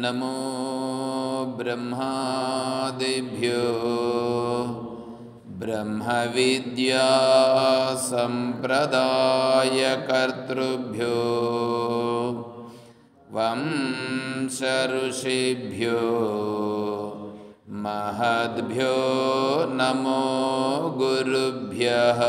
नमो ब्रह्मादिभ्यो ब्रह्मविद्या संप्रदायकर्तृभ्यो वंशऋषिभ्यो महद्भ्यो नमो गुरुभ्यः।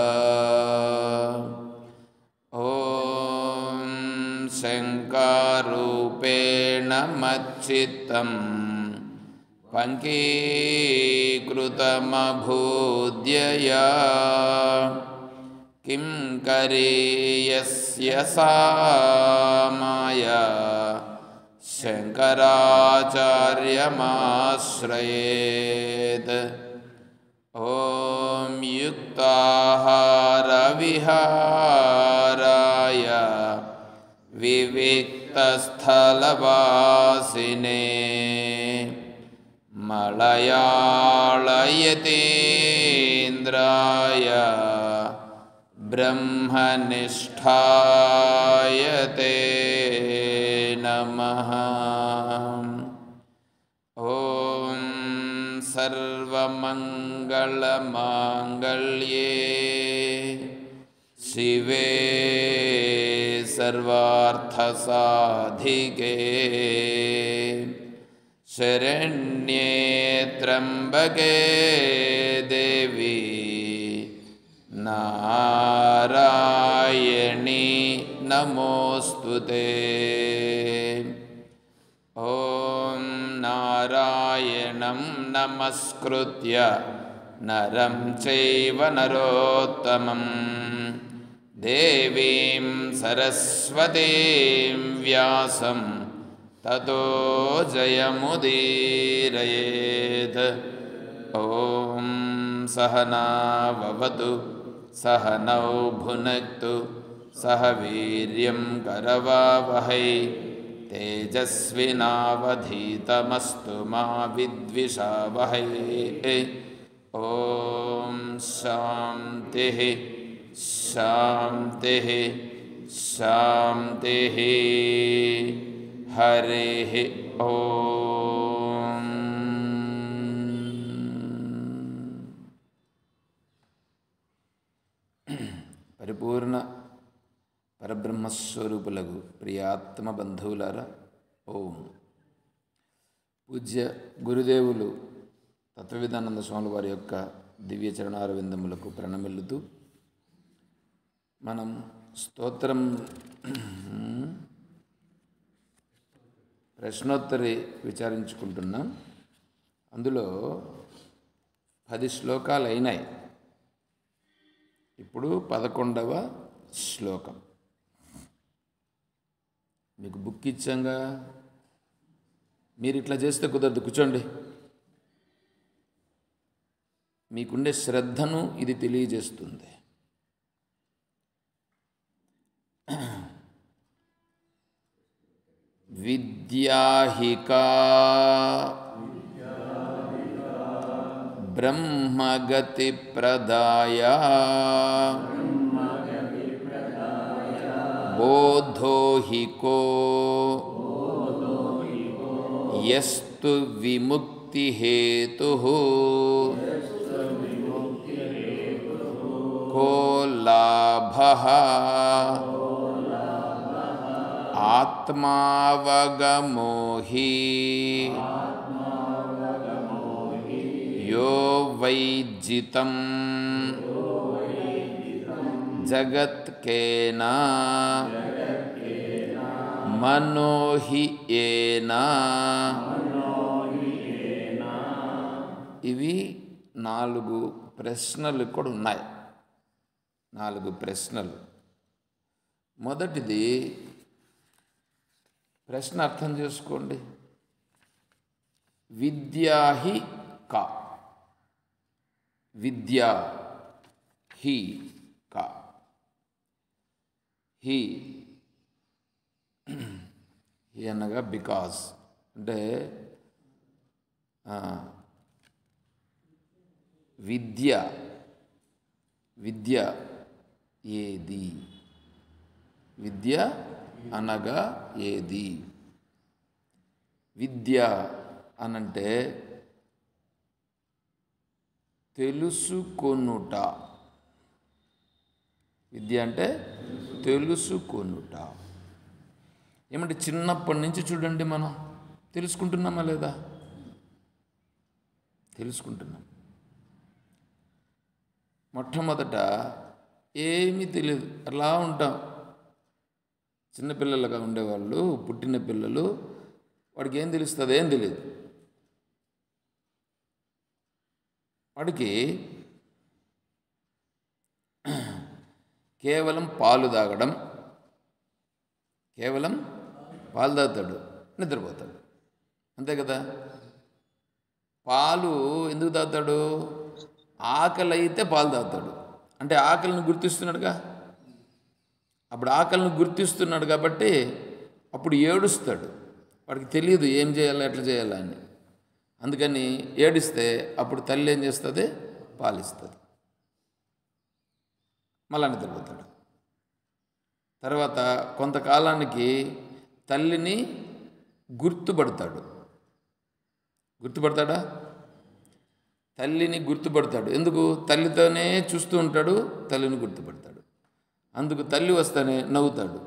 शङ्कारूपेण मच्चित्तं पङ्कीकृतमभूद्यया किं करीयस्य सा माया शङ्कराचार्यमाश्रयेत्। ॐ युक्ताहारविहाराय विविक्तस्थलवासिने मलयाळयतीन्द्राय ब्रह्मनिष्ठाय ते नमः। ॐ सर्वमङ्गलमाङ्गल्ये शिवे सर्वार्थसाधिके शरण्ये त्र्यम्बके देवी नारायणी नमोऽस्तुते। ॐ नारायणं नमस्कृत्य नरं चैव नरोत्तमं देवीं सरस्वतीं व्यासं ततो जयमुदीरयेत्। ॐ सहना भवतु सहनौ भुनक्तु सह वीर्यं करवावहै तेजस्विनावधीतमस्तु मा विद्विषावहै। ॐ शान्तिः शान्तिः शान्तिः। हरिः ॐ। పరిపూర్ణ పరబ్రహ్మస్వరూపులకు ప్రియాత్మ బంధువులారా, ఓం. పూజ్య గురుదేవులు తత్వవిధానంద స్వాముల వారి యొక్క దివ్య చరణారవిందములకు ప్రణమిల్లుతూ మనం స్తోత్రం ప్రశ్నోత్తరి విచారించుకుంటున్నాం. అందులో 10 శ్లోకాలు అయినాయి. ఇప్పుడు 11వ శ్లోకం. మీకు బుక్ ఇచ్చాంగా, మీరు ఇట్లా చేస్తే కుదరదు, కూర్చోండి. మీకుండే శ్రద్ధను ఇది తెలియజేస్తుంది. విద్యాహికా బ్రహ్మగతి ప్రదాయ బోధోహికో యస్తు విముక్తి హేతుః కో లాభః ఆత్మావగమో హి యో వైజితం జగత్కేన మనోహి ఏనా. ఇవి 4 ప్రశ్నలు కూడా ఉన్నాయి. 4 ప్రశ్నలు. మొదటిది ప్రశ్న అర్థం చేసుకోండి. విద్యాహి కా, విద్యా హి హీ హీ అనగా బికాజ్ అంటే విద్య విద్య ఏది, విద్య అనగా ఏది. విద్య అనంటే తెలుసుకొనుట. విద్య అంటే తెలుసుకొనుట. ఏమంటే చిన్నప్పటి నుంచి చూడండి మనం తెలుసుకుంటున్నామా లేదా? తెలుసుకుంటున్నాం. మొట్టమొదట ఏమీ తెలియదు, అలా ఉంటాం. చిన్నపిల్లలుగా ఉండేవాళ్ళు, పుట్టిన పిల్లలు, వాడికి ఏం తెలుస్తుంది? ఏం తెలియదు. వాడికి కేవలం పాలు తాగడం, కేవలం పాలు తాగుతాడు, నిద్రపోతాడు, అంతే కదా. పాలు ఎందుకు తాగుతాడు? ఆకలి అయితే పాలు తాగుతాడు, అంటే ఆకలిని గుర్తిస్తున్నాడుగా. అప్పుడు ఆకలిని గుర్తిస్తున్నాడు కాబట్టి అప్పుడు ఏడుస్తాడు. వాడికి తెలియదు ఏం చేయాలో ఎట్లా చేయాలా అని. అందుకని ఏడిస్తే అప్పుడు తల్లి ఏం చేస్తుంది? పాలిస్తుంది, మళ్ళా నిద్రపోతాడు. తర్వాత కొంతకాలానికి తల్లిని గుర్తుపడతాడు. గుర్తుపడతాడా? తల్లిని గుర్తుపడతాడు. ఎందుకు? తల్లితోనే చూస్తూ ఉంటాడు, తల్లిని గుర్తుపడతాడు. అందుకు తల్లి వస్తేనే నవ్వుతాడు.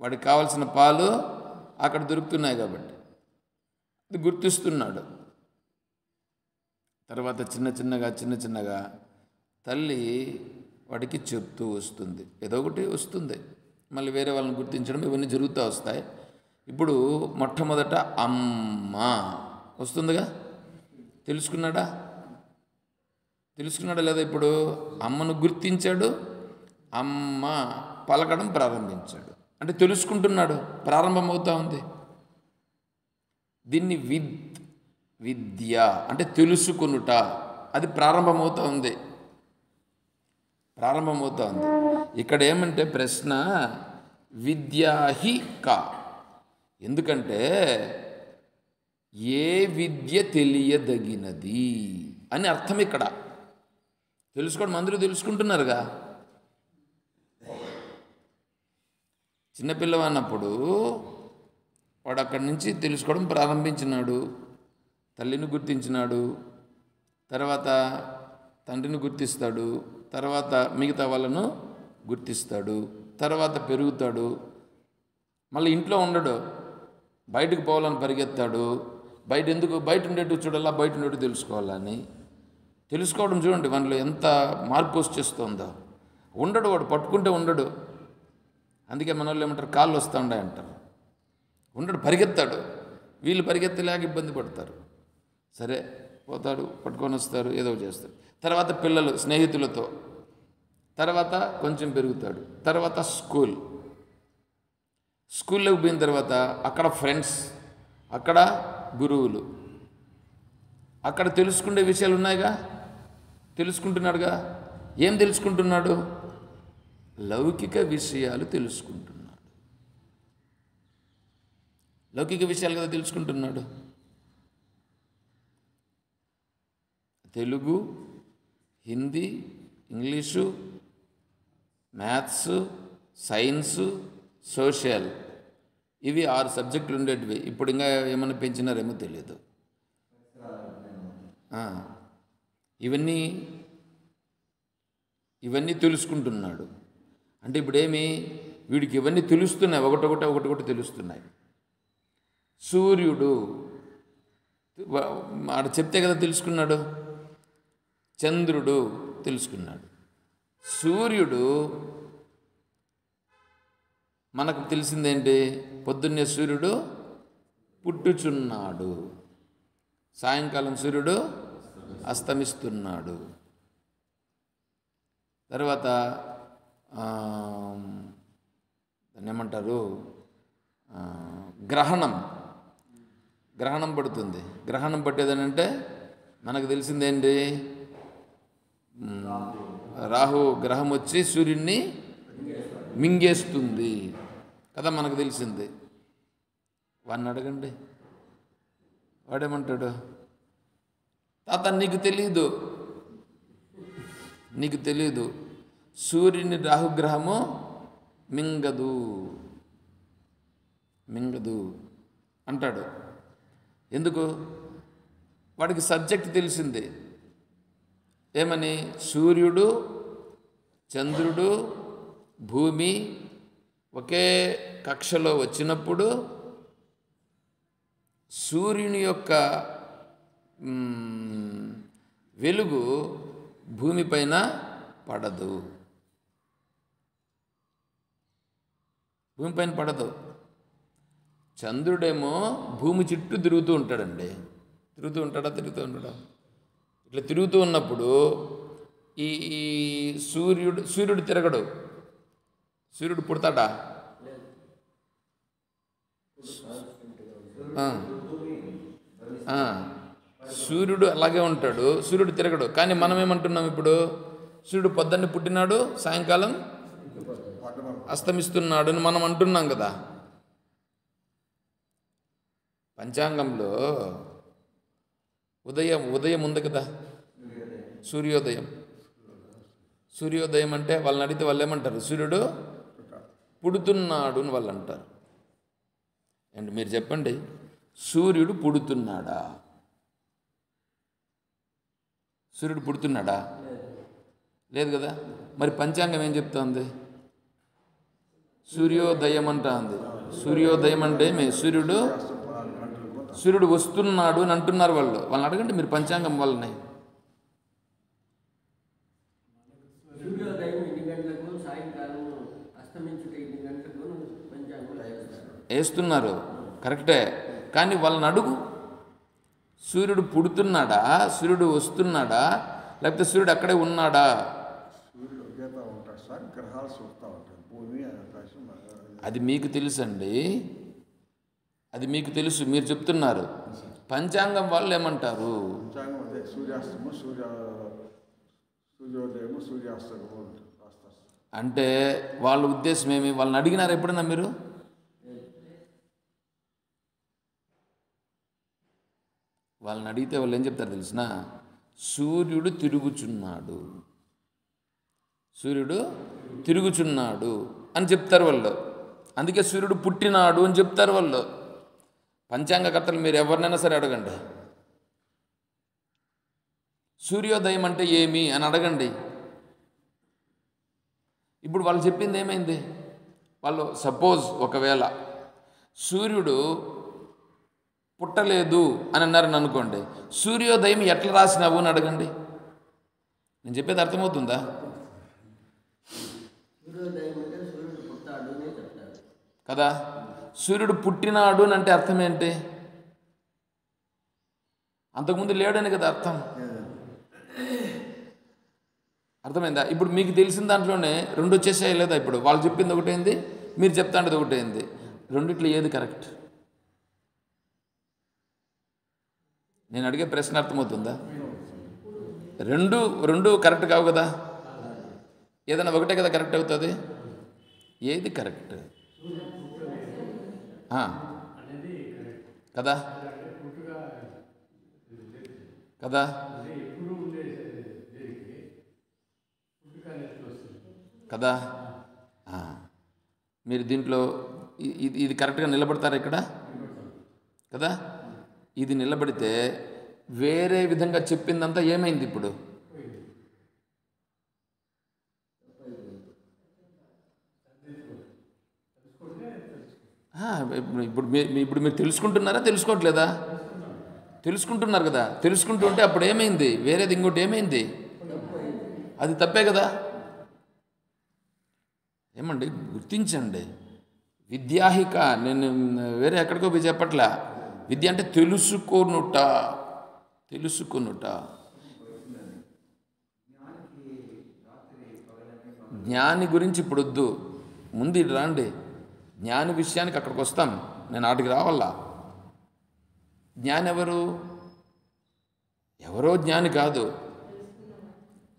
వాడికి కావాల్సిన పాలు అక్కడ దొరుకుతున్నాయి కాబట్టి అది గుర్తిస్తున్నాడు. తర్వాత చిన్న చిన్నగా తల్లి వాడికి చెప్తూ వస్తుంది, ఏదో ఒకటి వస్తుంది. మళ్ళీ వేరే వాళ్ళని గుర్తించడం ఇవన్నీ జరుగుతూ వస్తాయి. ఇప్పుడు మొట్టమొదట అమ్మ వస్తుందిగా. తెలుసుకున్నాడా లేదా? ఇప్పుడు అమ్మను గుర్తించాడు, అమ్మ పలకడం ప్రారంభించాడు, అంటే తెలుసుకుంటున్నాడు, ప్రారంభమవుతూ ఉంది. దీన్ని విద్య అంటే తెలుసుకునుట, అది ప్రారంభమవుతూ ఉంది. ఇక్కడ ఏమంటే ప్రశ్న విద్యాహి కా. ఎందుకంటే ఏ విద్య తెలియదగినది అని అర్థం. ఇక్కడ తెలుసుకోవడం అందరూ తెలుసుకుంటున్నారుగా. చిన్నపిల్లవన్నప్పుడు వాడు అక్కడి నుంచి తెలుసుకోవడం ప్రారంభించినాడు. తల్లిని గుర్తించినాడు, తర్వాత తండ్రిని గుర్తిస్తాడు, తర్వాత మిగతా వాళ్ళను గుర్తిస్తాడు, తర్వాత పెరుగుతాడు. మళ్ళీ ఇంట్లో ఉండడు, బయటకు పోవాలని పరిగెత్తాడు. బయట ఉండేట్టు చూడాలా, బయట ఉండేట్టు తెలుసుకోవాలని. తెలుసుకోవడం చూడండి మనలో ఎంత మార్పు వచ్చేస్తుందో. ఉండడు, వాడు పట్టుకుంటే ఉండడు. అందుకే మన వాళ్ళు ఏమంటారు, కాళ్ళు వస్తూ ఉన్నాయి అంటారు. ఉండడు, పరిగెత్తాడు. వీళ్ళు పరిగెత్తలేక ఇబ్బంది పడతారు. సరే పోతాడు, పట్టుకొని వస్తారు, ఏదో చేస్తారు. తర్వాత పిల్లలు స్నేహితులతో, తర్వాత కొంచెం పెరుగుతాడు, తర్వాత స్కూల్లోకి పోయిన తర్వాత అక్కడ ఫ్రెండ్స్, అక్కడ గురువులు, అక్కడ తెలుసుకునే విషయాలు ఉన్నాయిగా. తెలుసుకుంటున్నాడుగా. ఏం తెలుసుకుంటున్నాడు? లౌకిక విషయాలు తెలుసుకుంటున్నాడు. లౌకిక విషయాలు కదా తెలుసుకుంటున్నాడు. Telugu, Hindi, English, maths, science, social, ఇవి 6 సబ్జెక్టులు ఉండేటివి. ఇప్పుడు ఇంకా ఏమైనా పెంచినారేమో తెలియదు. ఇవన్నీ తెలుసుకుంటున్నాడు. అంటే ఇప్పుడేమి, వీడికి ఇవన్నీ తెలుస్తున్నాయి, ఒకటొకటి తెలుస్తున్నాయి. సూర్యుడు ఆడ చెప్తే కదా తెలుసుకున్నాడు. చంద్రుడు తెలుసుకున్నాడు. సూర్యుడు మనకు తెలిసిందేంటి? పొద్దున్నే సూర్యుడు పుట్టుచున్నాడు, సాయంకాలం సూర్యుడు అస్తమిస్తున్నాడు. తర్వాత దాన్ని ఏమంటారు, గ్రహణం పడుతుంది. గ్రహణం పట్టేదనంటే మనకు తెలిసిందేంటి? రాహు గ్రహం వచ్చి సూర్యుడిని మింగేస్తుంది కదా, మనకు తెలిసింది. వాడిని అడగండి, వాడేమంటాడు? తాత నీకు తెలీదు, సూర్యుని రాహుగ్రహము మింగదు అంటాడు. ఎందుకు? వాడికి సబ్జెక్ట్ తెలిసింది. ఏమని? సూర్యుడు, చంద్రుడు, భూమి ఒకే కక్షలో వచ్చినప్పుడు సూర్యుని యొక్క వెలుగు భూమిపైన పడదు. చంద్రుడేమో భూమి చుట్టూ తిరుగుతూ ఉంటాడండి. తిరుగుతూ ఉంటాడా? ఇట్లా తిరుగుతూ ఉన్నప్పుడు ఈ సూర్యుడు తిరగడు. సూర్యుడు పుడతాడా? సూర్యుడు అలాగే ఉంటాడు, సూర్యుడు తిరగడు. కానీ మనం ఏమంటున్నాం ఇప్పుడు? సూర్యుడు పొద్దున్నే పుట్టినాడు, సాయంకాలం అస్తమిస్తున్నాడు అని మనం అంటున్నాం కదా. పంచాంగంలో ఉదయం ఉంది కదా, సూర్యోదయం అంటే వాళ్ళని అడిగితే వాళ్ళు ఏమంటారు? సూర్యుడు పుడుతున్నాడు అని వాళ్ళు అంటారు. అండ్ మీరు చెప్పండి, సూర్యుడు పుడుతున్నాడా? సూర్యుడు పుడుతున్నాడా? లేదు కదా. మరి పంచాంగం ఏం చెప్తోంది? సూర్యోదయం అంటుంది. సూర్యోదయం అంటే సూర్యుడు వస్తున్నాడు అని అంటున్నారు వాళ్ళు. వాళ్ళని అడగండి మీరు పంచాంగం వాళ్ళని. వేస్తున్నారు, కరెక్టే. కానీ వాళ్ళని అడుగు, సూర్యుడు పుడుతున్నాడా, సూర్యుడు వస్తున్నాడా, లేకపోతే సూర్యుడు అక్కడే ఉన్నాడా? అది మీకు తెలుసండి, అది మీకు తెలుసు, మీరు చెప్తున్నారు. పంచాంగం వాళ్ళు ఏమంటారు? అంటే వాళ్ళ ఉద్దేశం ఏమి? వాళ్ళని అడిగినారు ఎప్పుడన్నా మీరు? వాళ్ళని అడిగితే వాళ్ళు ఏం చెప్తారు తెలిసిన? సూర్యుడు తిరుగుచున్నాడు అని చెప్తారు వాళ్ళు. అందుకే సూర్యుడు పుట్టినాడు అని చెప్తారు వాళ్ళు. పంచాంగకర్తలు మీరు ఎవరినైనా సరే అడగండి, సూర్యోదయం అంటే ఏమి అని అడగండి. ఇప్పుడు వాళ్ళు చెప్పింది ఏమైంది? వాళ్ళు సపోజ్ ఒకవేళ సూర్యుడు పుట్టలేదు అని అన్నారని అనుకోండి, సూర్యోదయం ఎట్లా రాసినావు అని అడగండి. నేను చెప్పేది అర్థమవుతుందా? కదా. సూర్యుడు పుట్టినాడు అని అంటే అర్థం ఏంటి? అంతకుముందు లేడని కదా అర్థం. అర్థమైందా? ఇప్పుడు మీకు తెలిసిన దాంట్లోనే రెండు వచ్చేసాయి లేదా? ఇప్పుడు వాళ్ళు చెప్పింది ఒకటైంది, మీరు చెప్తాండేది ఒకటైంది. రెండిట్లో ఏది కరెక్ట్? నేను అడిగే ప్రశ్న అర్థమవుతుందా? రెండు కరెక్ట్ కావు కదా. ఏదైనా ఒకటే కదా కరెక్ట్ అవుతుంది. ఏది కరెక్ట్? కదా కదా. మీరు దీంట్లో ఇది కరెక్ట్గా నిలబడతారా ఇక్కడ? కదా. ఇది నిలబడితే వేరే విధంగా చెప్పిందంతా ఏమైంది ఇప్పుడు? ఇప్పుడు మీరు తెలుసుకుంటున్నారా, తెలుసుకోవట్లేదా? తెలుసుకుంటున్నారు కదా. తెలుసుకుంటూ ఉంటే అప్పుడు ఏమైంది? వేరేది ఇంకోటి ఏమైంది? అది తప్పే కదా. ఏమండి గుర్తించండి. విద్యాహిక నేను వేరే ఎక్కడికో పోయి చెప్పట్లా. విద్య అంటే తెలుసుకొనుట. జ్ఞాని గురించి ఇప్పుడు వద్దు, ముందు ఇటు రండి. జ్ఞాని విషయానికి అక్కడికి వస్తాం, నేను ఆటికి రావాలా. జ్ఞాని ఎవరో జ్ఞాని కాదు.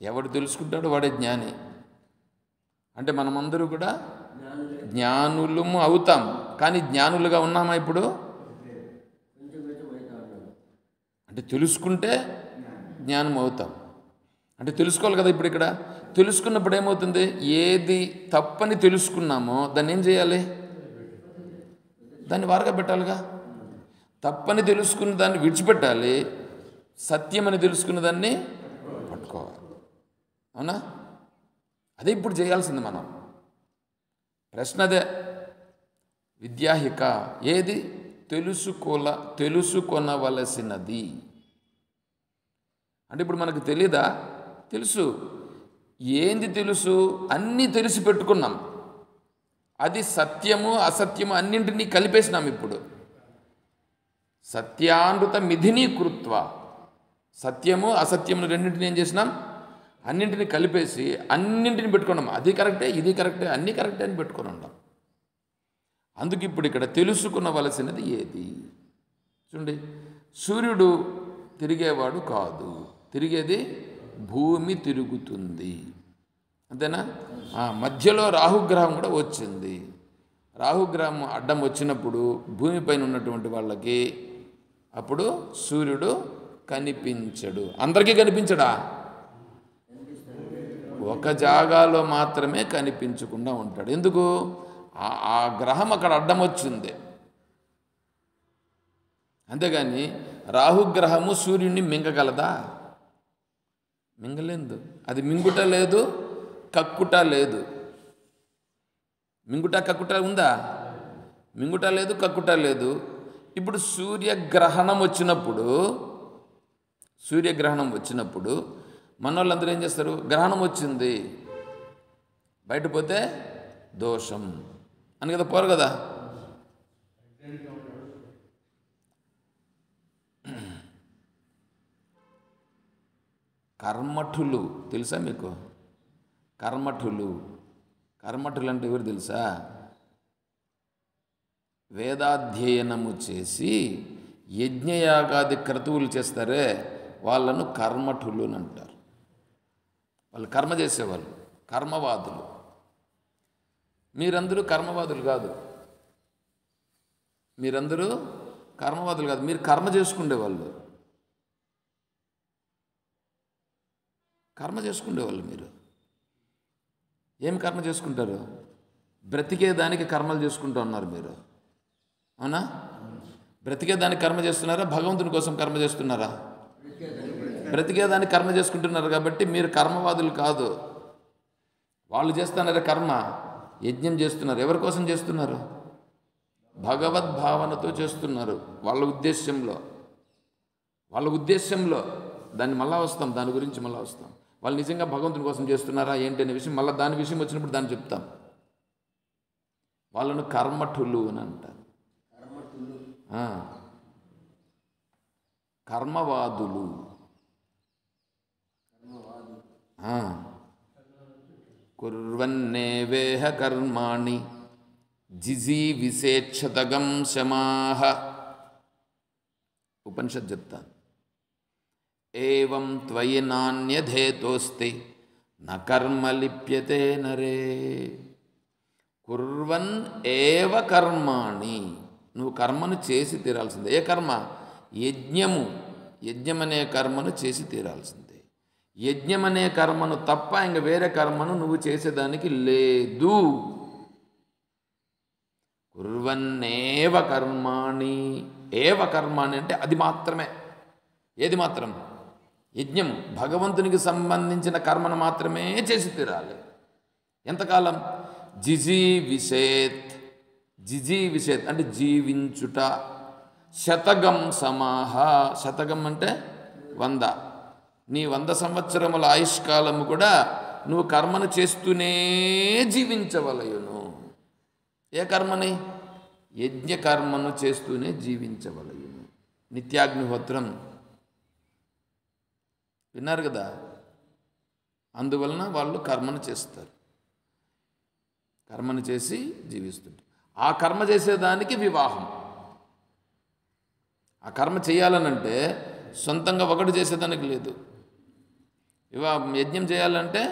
ఎవడు తెలుసుకుంటాడో వాడే జ్ఞాని. అంటే మనమందరూ కూడా జ్ఞానులము అవుతాం, కానీ జ్ఞానులుగా ఉన్నామా ఇప్పుడు? అంటే తెలుసుకుంటే జ్ఞానం అవుతాం. అంటే తెలుసుకోవాలి కదా. ఇప్పుడు ఇక్కడ తెలుసుకున్నప్పుడు ఏమవుతుంది? ఏది తప్పని తెలుసుకున్నామో దాన్ని ఏం చేయాలి? దాన్ని వారగా పెట్టాలిగా. తప్పని తెలుసుకున్న దాన్ని విడిచిపెట్టాలి, సత్యమని తెలుసుకున్న దాన్ని పట్టుకోవాలి. అవునా? అదే ఇప్పుడు చేయాల్సింది మనం. ప్రశ్న అదే. విద్యాహిక ఏది? తెలుసుకొనవలసినది. అంటే ఇప్పుడు మనకు తెలీదా? తెలుసు. ఏంది తెలుసు? అన్నీ తెలిసి పెట్టుకున్నాం. అది సత్యము అసత్యము అన్నింటినీ కలిపేసినాం. ఇప్పుడు సత్యానృత మిథినీ కృత్వ, సత్యము అసత్యమును రెండింటిని ఏం చేసినాం? అన్నింటినీ కలిపేసి అన్నింటిని పెట్టుకున్నాం. అది కరెక్టే, ఇది కరెక్టే, అన్నీ కరెక్టే అని పెట్టుకొని ఉన్నాం. అందుకు ఇప్పుడు ఇక్కడ తెలుసుకునవలసినది ఏది? చూడండి, సూర్యుడు తిరిగేవాడు కాదు, తిరిగేది భూమి తిరుగుతుంది. అంతేనా? మధ్యలో రాహుగ్రహం కూడా వచ్చింది. రాహుగ్రహం అడ్డం వచ్చినప్పుడు భూమిపైన ఉన్నటువంటి వాళ్ళకి అప్పుడు సూర్యుడు కనిపించడు. అందరికీ కనిపించడా? ఒక జాగాలో మాత్రమే కనిపించకుండా ఉంటాడు. ఎందుకు? ఆ గ్రహం అక్కడ అడ్డం వచ్చింది. అంతేగాని రాహుగ్రహము సూర్యుడిని మింగగలదా? మింగలేదు. అది మింగుట లేదు, కక్కుట లేదు. మింగుట కక్కుట ఉందా? మింగుట లేదు, కక్కుట లేదు. ఇప్పుడు సూర్యగ్రహణం వచ్చినప్పుడు మన వాళ్ళందరూ ఏం చేస్తారు? గ్రహణం వచ్చింది, బయట పోతే దోషం అని కదా పోరు కదా. కర్మఠులు తెలుసా మీకు? కర్మఠులు అంటే ఎవరు తెలుసా? వేదాధ్యయనము చేసి యజ్ఞయాగాది క్రతువులు చేస్తారే వాళ్ళను కర్మఠులు అని అంటారు. వాళ్ళు కర్మ చేసేవాళ్ళు, కర్మవాదులు. మీరందరూ కర్మవాదులు కాదు, మీరు కర్మ చేసుకునేవాళ్ళు. మీరు ఏం కర్మ చేసుకుంటారు? బ్రతికేదానికి కర్మలు చేసుకుంటూ ఉన్నారు మీరు. అవునా? బ్రతికేదానికి కర్మ చేస్తున్నారా? భగవంతుని కోసం కర్మ చేస్తున్నారా? బ్రతికేదానికి కర్మ చేసుకుంటున్నారు కాబట్టి మీరు కర్మవాదులు కాదు. వాళ్ళు చేస్తున్నారా కర్మ? యజ్ఞం చేస్తున్నారు. ఎవరి కోసం చేస్తున్నారు? భగవద్భావనతో చేస్తున్నారు. వాళ్ళ ఉద్దేశంలో దాన్ని దాని గురించి మళ్ళా వస్తాం. వాళ్ళు నిజంగా భగవంతుని కోసం చేస్తున్నారా ఏంటి అనే విషయం మళ్ళీ దాని విషయం వచ్చినప్పుడు దాన్ని చెప్తాం. వాళ్ళను కర్మఠులు అని అంటారు. కర్మవాదులు. కుర్వన్నేవేహ కర్మాణి జిజీవిషేక్షతగం శమాః. ఉపనిషత్ చెప్తాను. ఏవం త్వయి నాన్యధేతోస్తి న కర్మ లిప్యతే నరే. కుర్వన్ ఏవ కర్మాణి, నువ్వు కర్మను చేసి తీరాల్సిందే. ఏ కర్మ? యజ్ఞం అనే కర్మను చేసి తీరాల్సిందే. యజ్ఞం అనే కర్మను తప్ప ఇంక వేరే కర్మను నువ్వు చేసేదానికి లేదు. కుర్వన్నేవ కర్మాణి. ఏవ కర్మాణి అంటే అది మాత్రమే. ఏది మాత్రం? యజ్ఞం, భగవంతునికి సంబంధించిన కర్మను మాత్రమే చేసి తీరాలి. ఎంతకాలం? జిజీవిషేత్ అంటే జీవించుట. శతగం సమాహ. శతగం అంటే 100. నీ 100 సంవత్సరముల ఆయుష్కాలము కూడా నువ్వు కర్మను చేస్తూనే జీవించవలయును. ఏ కర్మని? యజ్ఞ కర్మను చేస్తూనే జీవించవలయును. నిత్యాగ్నిహోత్రం విన్నారు కదా. అందువలన వాళ్ళు కర్మను చేస్తారు, కర్మను చేసి జీవిస్తుంటారు. ఆ కర్మ చేసేదానికి వివాహం. ఆ కర్మ చేయాలనంటే సొంతంగా ఒకటి చేసేదానికి లేదు. యజ్ఞం చేయాలంటే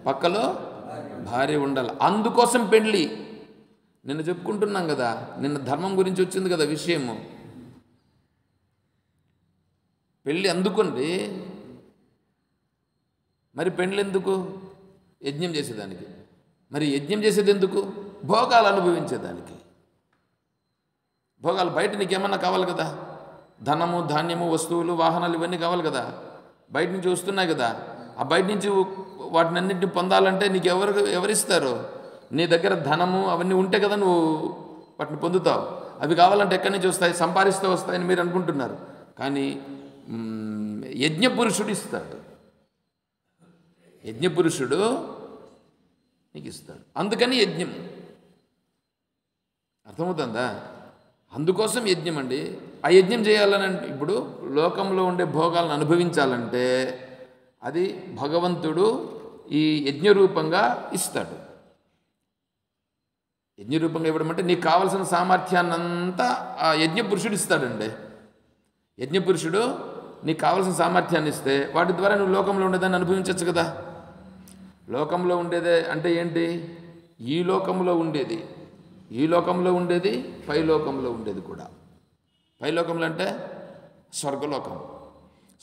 పక్కలో భార్య ఉండాలి. అందుకోసం పెళ్ళి. నిన్న చెప్పుకుంటున్నాం కదా, నిన్న ధర్మం గురించి వచ్చింది కదా విషయము. పెళ్ళి అందుకోండి. మరి పెళ్ళి ఎందుకు? యజ్ఞం చేసేదానికి. మరి యజ్ఞం చేసేది ఎందుకు? భోగాలు అనుభవించేదానికి. భోగాలు బయట నీకేమన్నా కావాలి కదా, ధనము, ధాన్యము, వస్తువులు, వాహనాలు ఇవన్నీ కావాలి కదా, బయట నుంచి వస్తున్నాయి కదా. ఆ బయట నుంచి వాటిని అన్నింటిని పొందాలంటే నీకు ఎవరిస్తారు? నీ దగ్గర ధనము అవన్నీ ఉంటే కదా నువ్వు వాటిని పొందుతావు. అవి కావాలంటే ఎక్కడి నుంచి వస్తాయి? సంపాదిస్తూ వస్తాయని మీరు అనుకుంటున్నారు. కానీ యజ్ఞపురుషుడు ఇస్తాడు. యజ్ఞపురుషుడు నీకు ఇస్తాడు. అందుకని యజ్ఞం. అర్థమవుతుందా? అందుకోసం యజ్ఞం అండి. ఆ యజ్ఞం చేయాలని ఇప్పుడు లోకంలో ఉండే భోగాలను అనుభవించాలంటే అది భగవంతుడు ఈ యజ్ఞరూపంగా ఇస్తాడు. యజ్ఞరూపంగా ఇవ్వడం అంటే నీకు కావలసిన సామర్థ్యాన్నంతా ఆ యజ్ఞపురుషుడు ఇస్తాడండి. యజ్ఞపురుషుడు నీకు కావలసిన సామర్థ్యాన్ని ఇస్తే వాటి ద్వారా నువ్వు లోకంలో ఉండేదాన్ని అనుభవించవచ్చు కదా. లోకంలో ఉండేదే అంటే ఏంటి? ఈ లోకంలో ఉండేది, ఈ లోకంలో ఉండేది, పై లోకంలో ఉండేది కూడా. పై లోకంలో అంటే స్వర్గలోకం.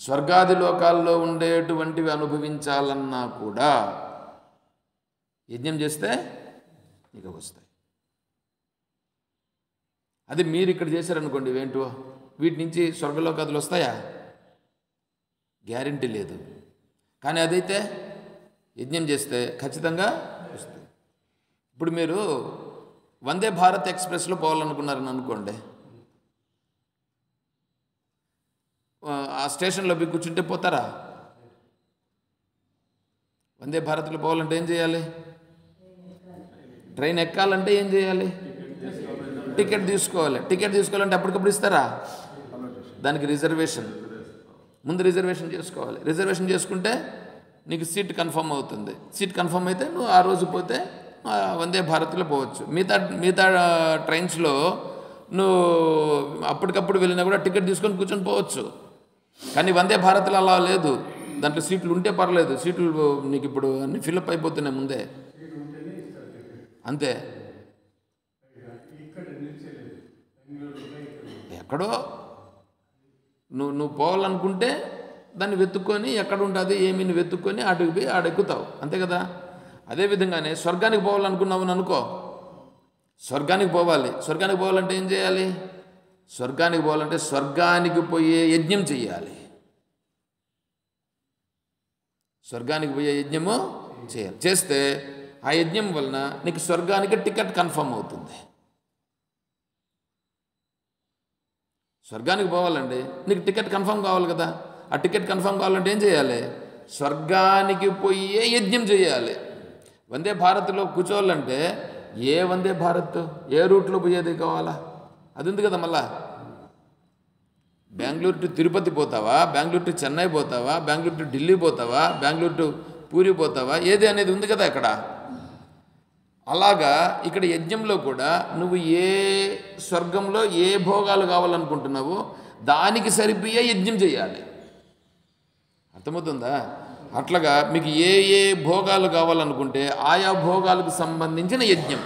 స్వర్గాది లోకాల్లో ఉండేటువంటివి అనుభవించాలన్నా కూడా యజ్ఞం చేస్తే నీకు వస్తాయి. అది మీరు ఇక్కడ చేశారనుకోండి, ఏంటో వీటి నుంచి స్వర్గలోకాదులు వస్తాయా? గ్యారంటీ లేదు. కానీ అదైతే యజ్ఞం చేస్తే ఖచ్చితంగా వస్తాయి. ఇప్పుడు మీరు వందే భారత్ ఎక్స్ప్రెస్లో పోవాలనుకున్నారని అనుకోండి, ఆ స్టేషన్లో పోయి కూర్చుంటే పోతారా? వందే భారత్లో పోవాలంటే ఏం చేయాలి? ట్రైన్ ఎక్కాలంటే ఏం చేయాలి? టికెట్ తీసుకోవాలి. టికెట్ తీసుకోవాలంటే అప్పటికప్పుడు ఇస్తారా? దానికి రిజర్వేషన్, ముందు రిజర్వేషన్ చేసుకోవాలి. రిజర్వేషన్ చేసుకుంటే నీకు సీట్ కన్ఫర్మ్ అవుతుంది. సీట్ కన్ఫర్మ్ అయితే నువ్వు ఆ రోజు పోతే వందే భారత్లో పోవచ్చు. మిగతా ట్రైన్స్లో నువ్వు అప్పటికప్పుడు వెళ్ళినా కూడా టికెట్ తీసుకొని కూర్చొని పోవచ్చు. కానీ వందే భారత్లో అలా లేదు. దాంట్లో సీట్లు ఉంటే పర్లేదు, సీట్లు నీకు ఇప్పుడు అన్ని ఫిల్అప్ అయిపోతున్నాయి ముందే, అంతే. ఎక్కడో నువ్వు పోవాలనుకుంటే దాన్ని వెతుక్కొని ఎక్కడ ఉంటుంది ఏమీ వెతుక్కొని అటుకు పోయి ఆడెక్కుతావు, అంతే కదా. అదేవిధంగానే స్వర్గానికి పోవాలనుకున్నావు అనుకో, స్వర్గానికి పోవాలి. స్వర్గానికి పోవాలంటే ఏం చేయాలి? స్వర్గానికి పోవాలంటే స్వర్గానికి పోయే యజ్ఞం చేయాలి. స్వర్గానికి పోయే యజ్ఞము చేయాలి. చేస్తే ఆ యజ్ఞం వలన నీకు స్వర్గానికి టికెట్ కన్ఫర్మ్ అవుతుంది. స్వర్గానికి పోవాలండి, నీకు టికెట్ కన్ఫర్మ్ కావాలి కదా. ఆ టికెట్ కన్ఫర్మ్ కావాలంటే ఏం చేయాలి? స్వర్గానికి పోయే యజ్ఞం చేయాలి. వందే భారత్లో కూర్చోవాలంటే ఏ వందే భారత్, ఏ రూట్లో పోయేది కావాలా? అది ఉంది కదా. మళ్ళా బెంగళూరు టు తిరుపతి పోతావా, బెంగళూరు టు చెన్నై పోతావా, బెంగళూరు టు ఢిల్లీ పోతావా, బెంగళూరు టు పూరి పోతావా, ఏది అనేది ఉంది కదా ఇక్కడ. అలాగా ఇక్కడ యజ్ఞంలో కూడా నువ్వు ఏ స్వర్గంలో ఏ భోగాలు కావాలనుకుంటున్నావో దానికి సరిపోయే యజ్ఞం చేయాలి. అర్థమవుతుందా? అట్లాగా మీకు ఏ ఏ భోగాలు కావాలనుకుంటే ఆయా భోగాలకు సంబంధించిన యజ్ఞం.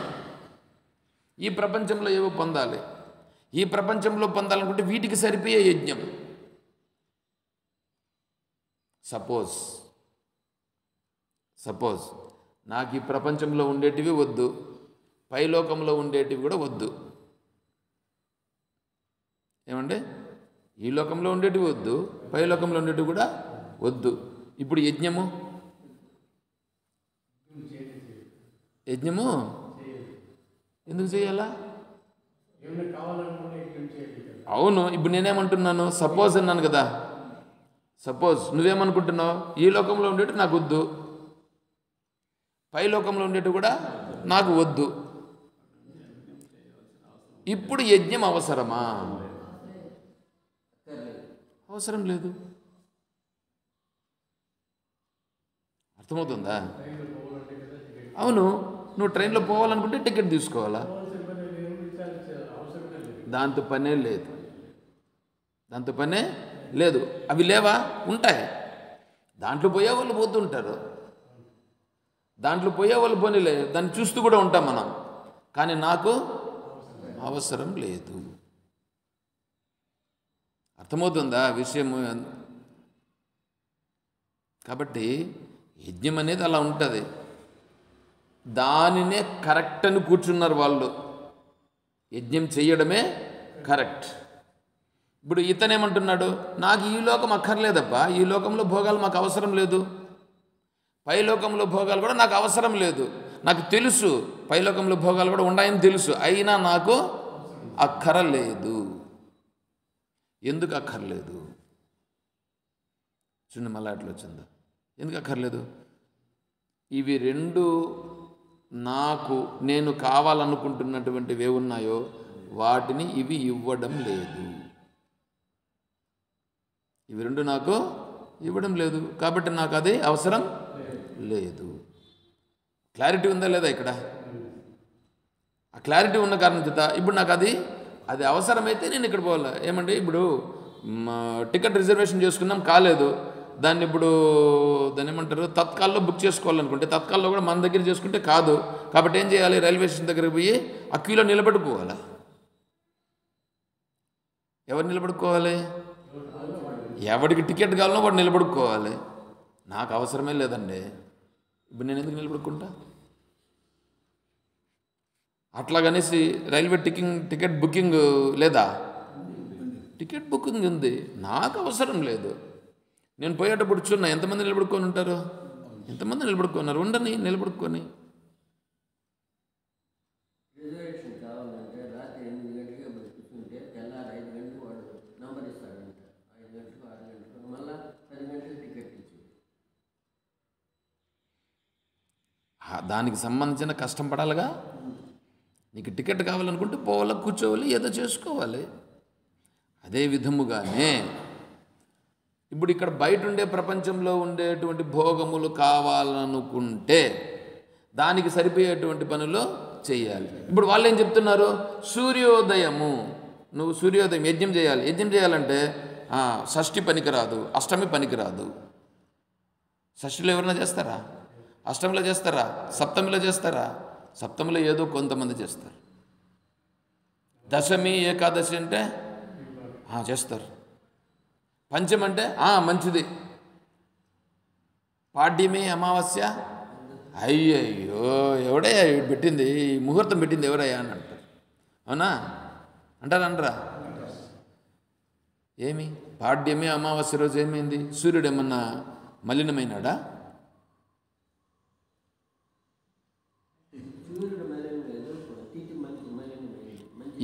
ఈ ప్రపంచంలో ఏవో పొందాలి, ఈ ప్రపంచంలో పొందాలనుకుంటే వీటికి సరిపోయే యజ్ఞం. సపోజ్ నాకు ఈ ప్రపంచంలో ఉండేటివి వద్దు, పైలోకంలో ఉండేటివి కూడా వద్దు. ఏమండి? ఈ లోకంలో ఉండేటివి వద్దు, పైలోకంలో ఉండేటివి కూడా వద్దు. ఇప్పుడు యజ్ఞము ఎందుకు చేయాలా? అవును. ఇప్పుడు నేనేమంటున్నాను? సపోజ్ అన్నాను కదా. సపోజ్ నువ్వేమనుకుంటున్నావు? ఈ లోకంలో ఉండేటి నాకు వద్దు, పై లోకంలో ఉండేటి కూడా నాకు వద్దు. ఇప్పుడు యజ్ఞం అవసరమా? అవసరం లేదు. అర్థమవుతుందా? అవును. నువ్వు ట్రైన్లో పోవాలనుకుంటే టికెట్ తీసుకోవాలా? దాంతో పనే లేదు. అవి లేవా? ఉంటాయి. దాంట్లో పోయేవాళ్ళు పోతుంటారు, దాంట్లో పోయేవాళ్ళు పోనీలే, దాన్ని చూస్తూ కూడా ఉంటాం మనం. కానీ నాకు అవసరం లేదు. అర్థమవుతుందా విషయము? కాబట్టి యజ్ఞం అనేది అలా ఉంటుంది. దానినే కరెక్ట్ అని కూర్చున్నారు వాళ్ళు. యజ్ఞం చేయడమే కరెక్ట్. ఇప్పుడు ఇతనేమంటున్నాడు, నాకు ఈ లోకం అక్కర్లేదబ్బా, ఈ లోకంలో భోగాలు మాకు అవసరం లేదు, పైలోకంలో భోగాలు కూడా నాకు అవసరం లేదు. నాకు తెలుసు పైలోకంలో భోగాలు కూడా ఉన్నాయని తెలుసు, అయినా నాకు అక్కరలేదు. ఎందుకు అక్కర్లేదు? చూడండి మళ్ళీ అట్లా వచ్చిందో. ఎందుకు అక్కర్లేదు? ఇవి రెండు నాకు నేను కావాలనుకుంటున్నటువంటివి ఏ ఉన్నాయో వాటిని ఇవి ఇవ్వడం లేదు. ఇవి రెండు నాకు ఇవ్వడం లేదు, కాబట్టి నాకు అది అవసరం లేదు. క్లారిటీ ఉందా లేదా ఇక్కడ? ఆ క్లారిటీ ఉన్న కారణం చేత ఇప్పుడు నాకు అది అవసరమైతే నేను ఇక్కడ పోవాలి. ఏమండి, ఇప్పుడు టికెట్ రిజర్వేషన్ చేసుకున్నాం, కాలేదు, దాన్ని ఇప్పుడు దాన్ని ఏమంటారు, తత్కాల్లో బుక్ చేసుకోవాలనుకుంటే తత్కాల్లో కూడా మన దగ్గర చేసుకుంటే కాదు. కాబట్టి ఏం చేయాలి? రైల్వే స్టేషన్ దగ్గరికి పోయి ఆ క్యూలో నిలబడుకోవాలి. ఎవరు నిలబడుకోవాలి? ఎవరికి టికెట్ కావాలనో వాడు నిలబడుకోవాలి. నాకు అవసరమే లేదండి, ఇప్పుడు నేను ఎందుకు నిలబడుకుంటా? అట్లాగనేసి రైల్వే టికెట్ బుకింగ్ లేదా? టికెట్ బుకింగ్ ఉంది, నాకు అవసరం లేదు. నేను పోయేటప్పుడు చూన్నా ఎంతమంది నిలబడుకొని ఉంటారు? ఎంతమంది నిలబడుకున్నారు? ఉండని నిలబడుకొని. దానికి సంబంధించిన కష్టం పడాలిగా. నీకు టికెట్ కావాలనుకుంటే పోవాలి, కూర్చోవాలి, ఏదో చేసుకోవాలి. అదే విధముగానే ఇప్పుడు ఇక్కడ బయట ఉండే ప్రపంచంలో ఉండేటువంటి భోగములు కావాలనుకుంటే దానికి సరిపోయేటువంటి పనులు చేయాలి. ఇప్పుడు వాళ్ళు ఏం చెప్తున్నారు? సూర్యోదయము, నువ్వు సూర్యోదయం యజ్ఞం చేయాలి. యజ్ఞం చేయాలంటే షష్ఠి పనికిరాదు, అష్టమి పనికిరాదు. షష్ఠిలో ఎవరైనా చేస్తారా? అష్టమిలో చేస్తారా? సప్తమిలో చేస్తారా? సప్తమిలో ఏదో కొంతమంది చేస్తారు. దశమి ఏకాదశి అంటే చేస్తారు. పంచమి అంటే మంచిది. పాడ్యమి అమావాస్య, అయ్యయ్యో ఎవడయ్యా పెట్టింది, ఈ ముహూర్తం పెట్టింది ఎవరయ్యా అని అంటారు. అవునా? అంటారా? ఏమి పాడ్యమి అమావాస్య రోజు ఏమైంది? సూర్యుడు ఏమన్నా మలినమైనాడా?